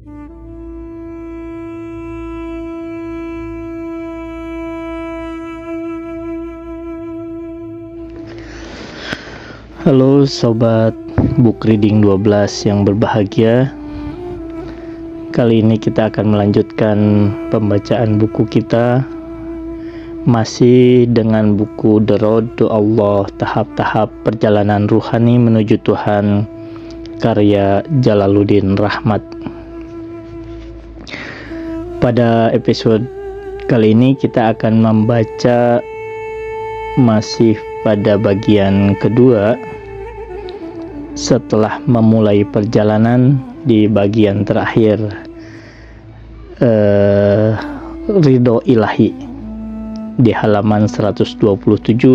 Halo sobat Book Reading 12 yang berbahagia. Kali ini kita akan melanjutkan pembacaan buku kita, masih dengan buku The Road to Allah, tahap-tahap perjalanan ruhani menuju Tuhan, karya Jalaluddin Rahmat. Pada episode kali ini kita akan membaca masih pada bagian kedua setelah memulai perjalanan di bagian terakhir, Ridho Ilahi, di halaman 127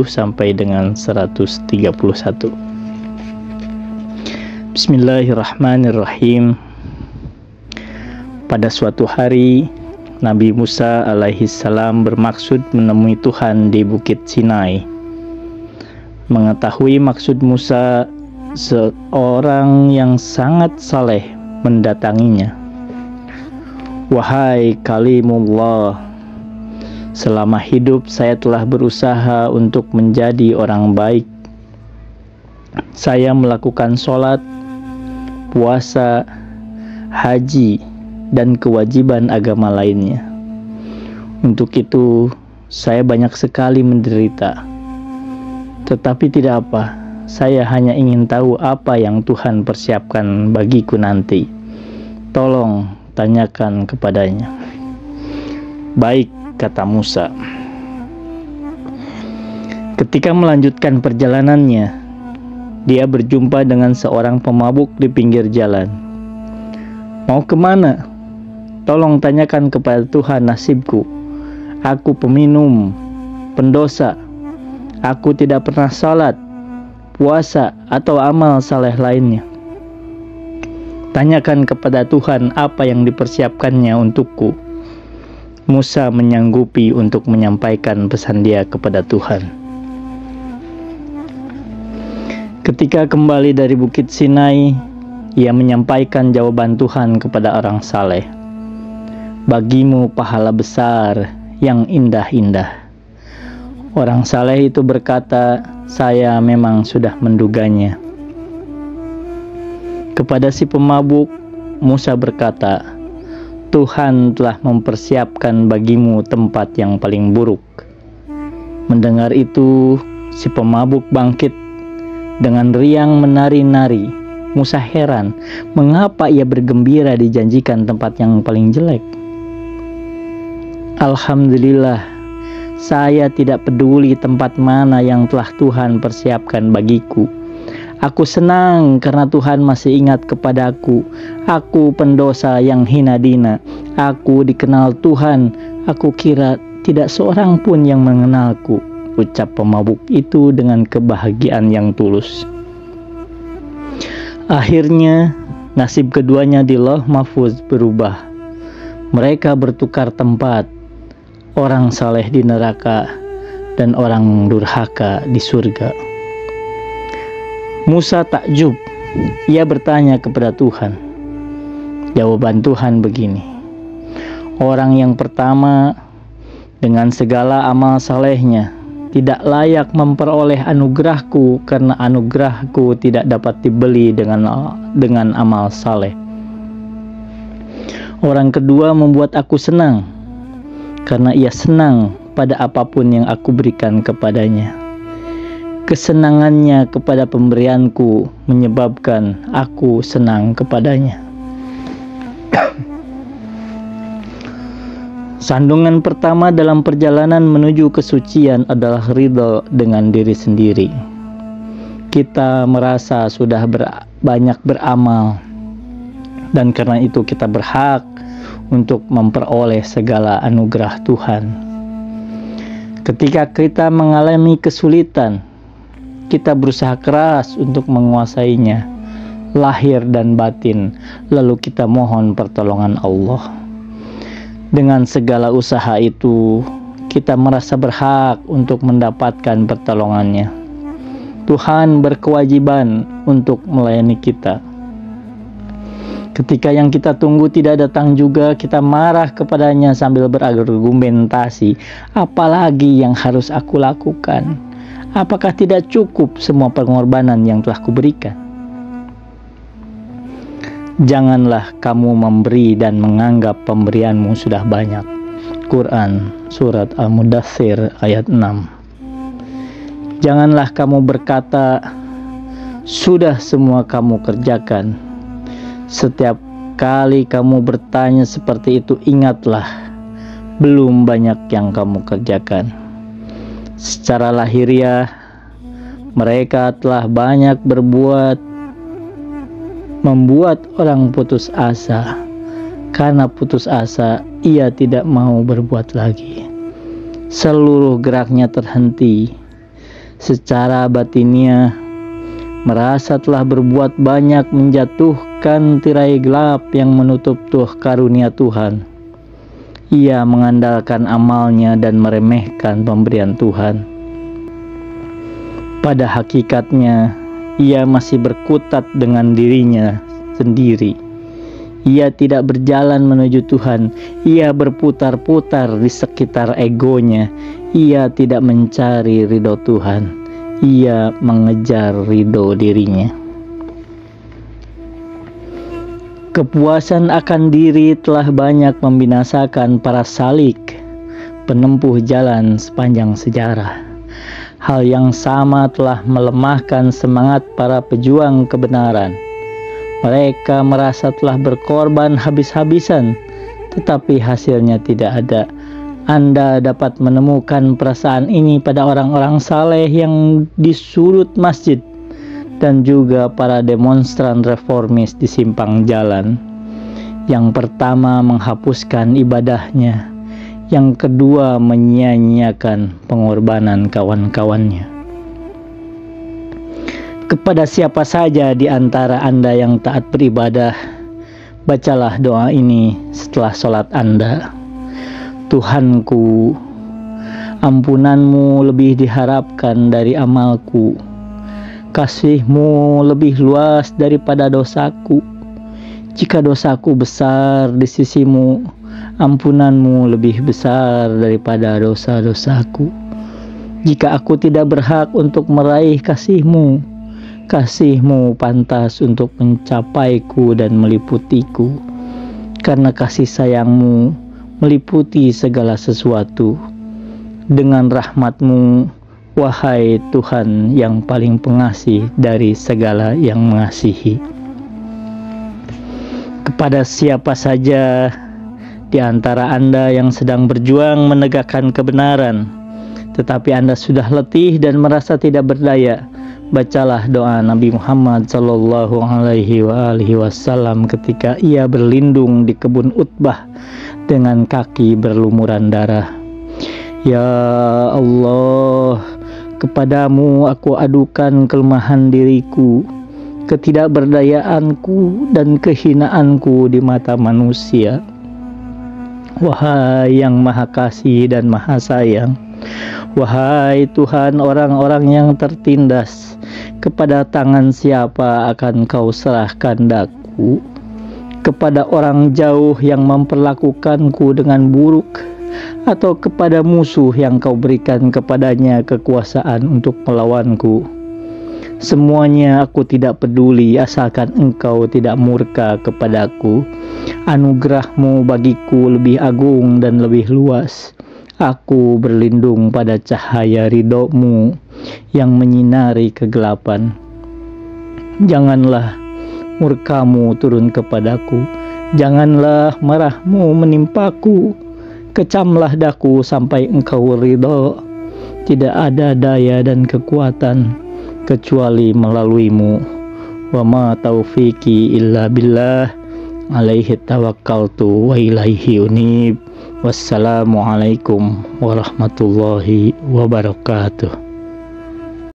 sampai dengan 131. Bismillahirrahmanirrahim. Pada suatu hari, Nabi Musa alaihissalam bermaksud menemui Tuhan di Bukit Sinai. Mengetahui maksud Musa, seorang yang sangat saleh mendatanginya. Wahai Kalimullah, selama hidup saya telah berusaha untuk menjadi orang baik. Saya melakukan sholat, puasa, haji, dan kewajiban agama lainnya. Untuk itu, saya banyak sekali menderita. Tetapi tidak apa, saya hanya ingin tahu apa yang Tuhan persiapkan bagiku nanti. Tolong tanyakan kepadanya. Baik, kata Musa. Ketika melanjutkan perjalanannya, dia berjumpa dengan seorang pemabuk di pinggir jalan. Mau kemana? Tolong tanyakan kepada Tuhan nasibku. Aku peminum, pendosa. Aku tidak pernah salat, puasa, atau amal saleh lainnya. Tanyakan kepada Tuhan apa yang dipersiapkannya untukku. Musa menyanggupi untuk menyampaikan pesan dia kepada Tuhan. Ketika kembali dari Bukit Sinai, ia menyampaikan jawaban Tuhan kepada orang saleh. Bagimu pahala besar yang indah-indah. Orang saleh itu berkata, saya memang sudah menduganya. Kepada si pemabuk, Musa berkata, Tuhan telah mempersiapkan bagimu tempat yang paling buruk. Mendengar itu, si pemabuk bangkit dengan riang menari-nari. Musa heran, mengapa ia bergembira dijanjikan tempat yang paling jelek. Alhamdulillah, saya tidak peduli tempat mana yang telah Tuhan persiapkan bagiku. Aku senang karena Tuhan masih ingat kepadaku. Aku pendosa yang hina dina. Aku dikenal Tuhan. Aku kira tidak seorang pun yang mengenalku. Ucap pemabuk itu dengan kebahagiaan yang tulus. Akhirnya, nasib keduanya di Lauh Mahfuz berubah. Mereka bertukar tempat. Orang saleh di neraka dan orang durhaka di surga. Musa takjub. Ia bertanya kepada Tuhan. Jawaban Tuhan begini. Orang yang pertama dengan segala amal salehnya tidak layak memperoleh anugerahku karena anugerahku tidak dapat dibeli dengan amal saleh. Orang kedua membuat aku senang karena ia senang pada apapun yang aku berikan kepadanya. Kesenangannya kepada pemberianku menyebabkan aku senang kepadanya. Sandungan pertama dalam perjalanan menuju kesucian adalah ridho dengan diri sendiri. Kita merasa sudah banyak beramal, dan karena itu kita berhak untuk memperoleh segala anugerah Tuhan. Ketika kita mengalami kesulitan, kita berusaha keras untuk menguasainya, lahir dan batin, lalu kita mohon pertolongan Allah. Dengan segala usaha itu, kita merasa berhak untuk mendapatkan pertolongannya. Tuhan berkewajiban untuk melayani kita. Ketika yang kita tunggu tidak datang juga, kita marah kepadanya sambil berargumentasi, apalagi yang harus aku lakukan? Apakah tidak cukup semua pengorbanan yang telah kuberikan? Janganlah kamu memberi dan menganggap pemberianmu sudah banyak. Quran Surat Al-Mudaththir ayat 6. Janganlah kamu berkata, sudah semua kamu kerjakan. Setiap kali kamu bertanya seperti itu, ingatlah, belum banyak yang kamu kerjakan. Secara lahiriah, mereka telah banyak membuat orang putus asa. Karena putus asa, ia tidak mau berbuat lagi. Seluruh geraknya terhenti. Secara batiniah, merasa telah berbuat banyak, menjatuhkan tirai gelap yang menutup karunia Tuhan. Ia mengandalkan amalnya dan meremehkan pemberian Tuhan. Pada hakikatnya, ia masih berkutat dengan dirinya sendiri. Ia tidak berjalan menuju Tuhan. Ia berputar-putar di sekitar egonya. Ia tidak mencari ridho Tuhan. Ia mengejar ridho dirinya. Kepuasan akan diri telah banyak membinasakan para salik, penempuh jalan sepanjang sejarah. Hal yang sama telah melemahkan semangat para pejuang kebenaran. Mereka merasa telah berkorban habis-habisan, tetapi hasilnya tidak ada. Anda dapat menemukan perasaan ini pada orang-orang saleh yang di sudut masjid dan juga para demonstran reformis di simpang jalan. Yang pertama menghapuskan ibadahnya, yang kedua menyia-nyiakan pengorbanan kawan-kawannya. Kepada siapa saja di antara Anda yang taat beribadah, bacalah doa ini setelah sholat Anda. Tuhanku, ampunanmu lebih diharapkan dari amalku. Kasih-Mu lebih luas daripada dosaku. Jika dosaku besar di sisi-Mu, ampunan-Mu lebih besar daripada dosa-dosaku. Jika aku tidak berhak untuk meraih kasih-Mu, kasih-Mu pantas untuk mencapaiku dan meliputiku. Karena kasih sayang-Mu meliputi segala sesuatu. Dengan rahmat-Mu, wahai Tuhan yang paling pengasih dari segala yang mengasihi. Kepada siapa saja di antara Anda yang sedang berjuang menegakkan kebenaran, tetapi Anda sudah letih dan merasa tidak berdaya, bacalah doa Nabi Muhammad SAW ketika ia berlindung di kebun Utbah dengan kaki berlumuran darah. Ya Allah, kepadamu aku adukan kelemahan diriku, ketidakberdayaanku dan kehinaanku di mata manusia. Wahai yang maha kasih dan maha sayang, wahai Tuhan orang-orang yang tertindas, kepada tangan siapa akan Kau serahkan daku? Kepada orang jauh yang memperlakukanku dengan buruk, atau kepada musuh yang Kau berikan kepadanya kekuasaan untuk melawanku? Semuanya aku tidak peduli asalkan Engkau tidak murka kepadaku. Anugerah-Mu bagiku lebih agung dan lebih luas. Aku berlindung pada cahaya ridho-Mu yang menyinari kegelapan. Janganlah murka-Mu turun kepadaku, janganlah marah-Mu menimpaku. Kecamlah daku sampai Engkau ridho. Tidak ada daya dan kekuatan kecuali melalui-Mu. Wa ma taufiqi illa billah, alaihi tawakkaltu wa ilaihi unib. Wassalamualaikum warahmatullahi wabarakatuh.